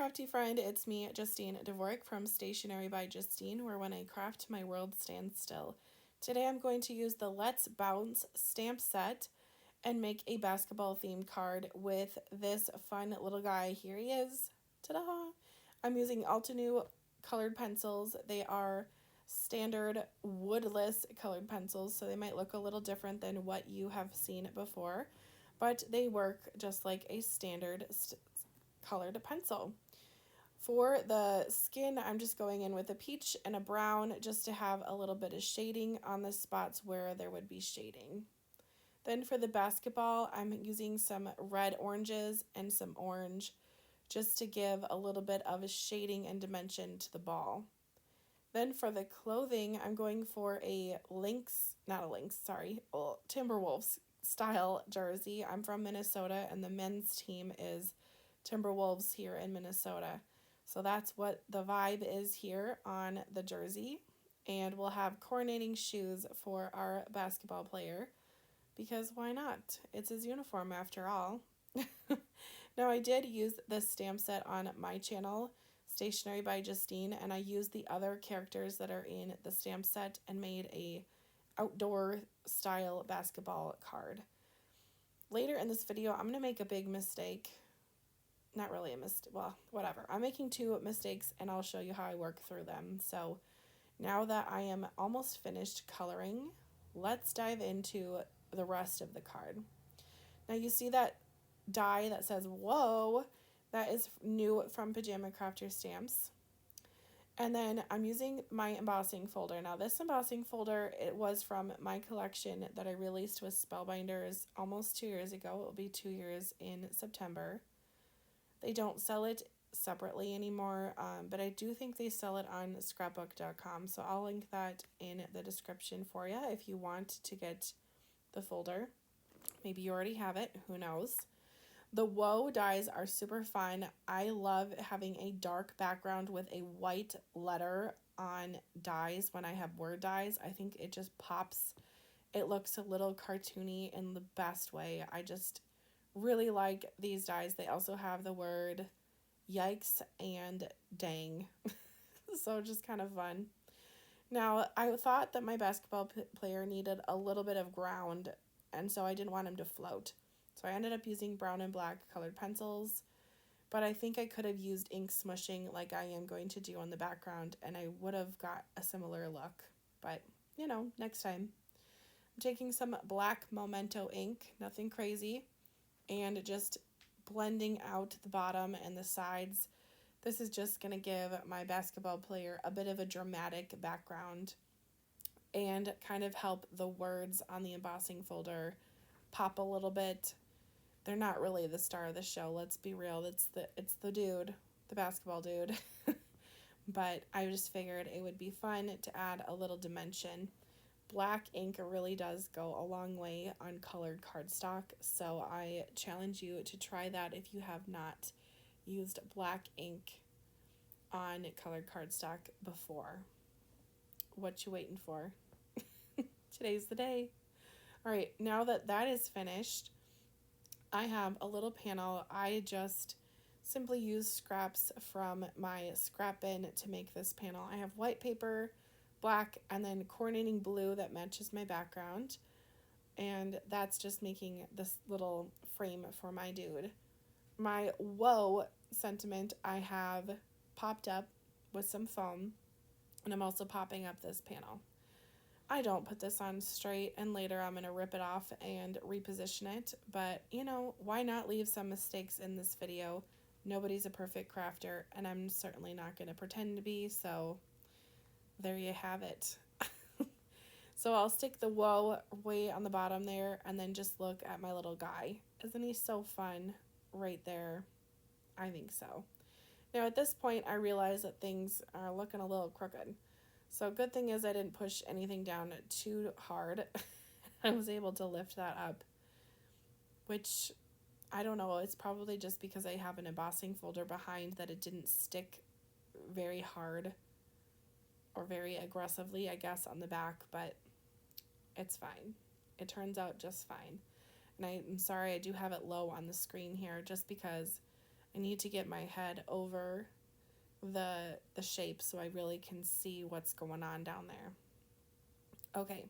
crafty friend, it's me, Justine Dvorak from Stationery by Justine, where when I craft, my world stands still. Today I'm going to use the Let's Bounce stamp set and make a basketball themed card with this fun little guy. Here he is. Ta-da! I'm using Altenew colored pencils. They are standard woodless colored pencils, so they might look a little different than what you have seen before, but they work just like a standard colored pencil. For the skin, I'm just going in with a peach and a brown just to have a little bit of shading on the spots where there would be shading. Then for the basketball, I'm using some red oranges and some orange just to give a little bit of a shading and dimension to the ball. Then for the clothing, I'm going for a Timberwolves style jersey. I'm from Minnesota and the men's team is Timberwolves here in Minnesota. So that's what the vibe is here on the jersey. And we'll have coordinating shoes for our basketball player because why not? It's his uniform after all. Now, I did use this stamp set on my channel, Stationery by Justine, and I used the other characters that are in the stamp set and made a outdoor style basketball card. Later in this video, I'm going to make a big mistake. Not really a mistake, well, whatever. I'm making two mistakes and I'll show you how I work through them. So now that I am almost finished coloring, let's dive into the rest of the card. Now you see that die that says whoa, that is new from Pajama Crafter Stamps. And then I'm using my embossing folder. Now this embossing folder, it was from my collection that I released with Spellbinders almost 2 years ago. It will be 2 years in September. They don't sell it separately anymore, but I do think they sell it on scrapbook.com. So I'll link that in the description for you if you want to get the folder. Maybe you already have it, who knows. The Whoa dies are super fun. I love having a dark background with a white letter on dies when I have word dies. I think it just pops. It looks a little cartoony in the best way. I just really like these dies. They also have the word yikes and dang. So just kind of fun. Now, I thought that my basketball player needed a little bit of ground, and so I didn't want him to float. So I ended up using brown and black colored pencils, but I think I could have used ink smushing like I am going to do on the background, and I would have got a similar look. But, you know, next time. I'm taking some black Memento ink, nothing crazy, and just blending out the bottom and the sides. This is just going to give my basketball player a bit of a dramatic background and kind of help the words on the embossing folder pop a little bit. They're not really the star of the show, let's be real. It's the dude, the basketball dude. But I just figured it would be fun to add a little dimension. Black ink really does go a long way on colored cardstock, so I challenge you to try that if you have not used black ink on colored cardstock before. What you waiting for? Today's the day. All right, now that that is finished, I have a little panel. I just simply use scraps from my scrap bin to make this panel. I have white paper, black, and then coordinating blue that matches my background. And that's just making this little frame for my dude. My whoa sentiment I have popped up with some foam, and I'm also popping up this panel. I don't put this on straight, and later I'm going to rip it off and reposition it, but you know, why not leave some mistakes in this video? Nobody's a perfect crafter, and I'm certainly not going to pretend to be, so there you have it. So I'll stick the whoa way on the bottom there, and then just look at my little guy. Isn't he so fun right there? I think so. Now at this point, I realize that things are looking a little crooked. So good thing is I didn't push anything down too hard. I was able to lift that up, which I don't know. It's probably just because I have an embossing folder behind that it didn't stick very hard or very aggressively, I guess, on the back, but it's fine. It turns out just fine. And I'm sorry I do have it low on the screen here just because I need to get my head over the shape so I really can see what's going on down there. Okay,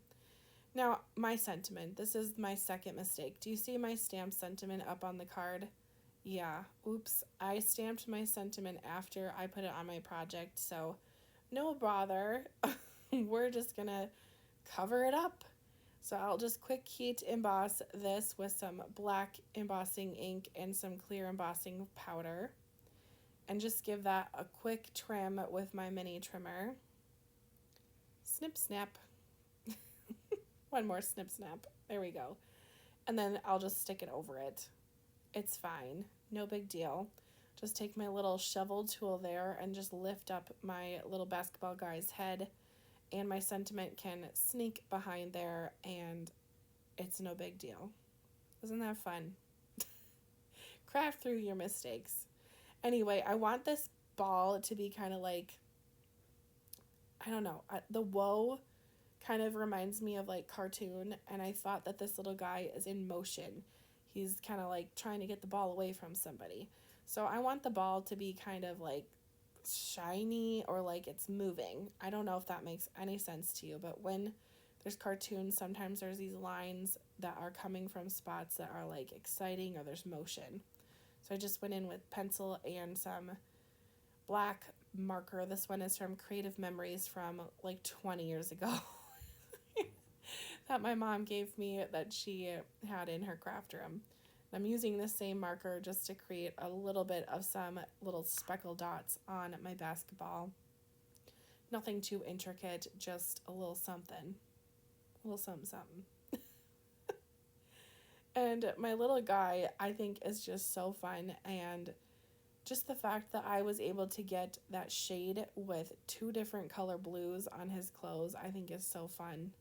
now my sentiment. This is my second mistake. Do you see my stamp sentiment up on the card? Yeah, oops, I stamped my sentiment after I put it on my project, so no bother. We're just gonna cover it up. So I'll just quick heat emboss this with some black embossing ink and some clear embossing powder, and just give that a quick trim with my mini trimmer. Snip snap. One more snip snap. There we go. And then I'll just stick it over it. It's fine. No big deal. Just take my little shovel tool there and just lift up my little basketball guy's head, and my sentiment can sneak behind there, and it's no big deal. Isn't that fun? Craft through your mistakes. Anyway, I want this ball to be kind of like, I don't know, the whoa kind of reminds me of like cartoon, and I thought that this little guy is in motion. He's kind of like trying to get the ball away from somebody. So I want the ball to be kind of like shiny or like it's moving. I don't know if that makes any sense to you, but when there's cartoons, sometimes there's these lines that are coming from spots that are like exciting or there's motion. So I just went in with pencil and some black marker. This one is from Creative Memories from like 20 years ago that my mom gave me that she had in her craft room. I'm using the same marker just to create a little bit of some little speckle dots on my basketball. Nothing too intricate, just a little something. A little something, something. And my little guy, I think, is just so fun, and just the fact that I was able to get that shade with 2 different color blues on his clothes, I think is so fun.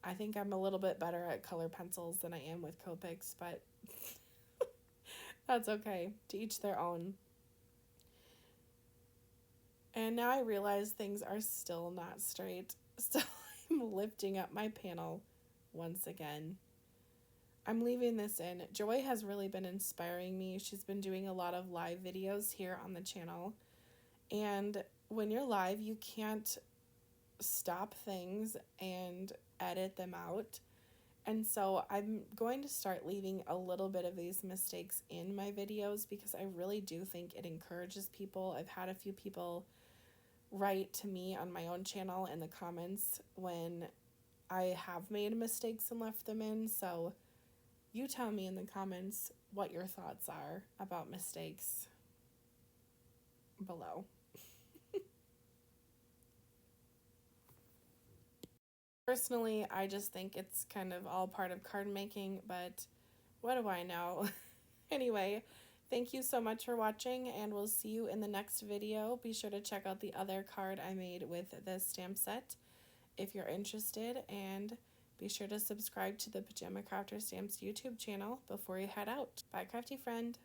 I think I'm a little bit better at color pencils than I am with Copics, but that's okay. To each their own. And now I realize things are still not straight, so I'm lifting up my panel once again. I'm leaving this in. Joy has really been inspiring me. She's been doing a lot of live videos here on the channel. And when you're live, you can't stop things and edit them out. And so I'm going to start leaving a little bit of these mistakes in my videos because I really do think it encourages people. I've had a few people write to me on my own channel in the comments when I have made mistakes and left them in. So you tell me in the comments what your thoughts are about mistakes below. Personally, I just think it's kind of all part of card making, but what do I know? Anyway, thank you so much for watching, and we'll see you in the next video. Be sure to check out the other card I made with this stamp set if you're interested, and be sure to subscribe to the Pajama Crafter Stamps YouTube channel before you head out. Bye, crafty friend.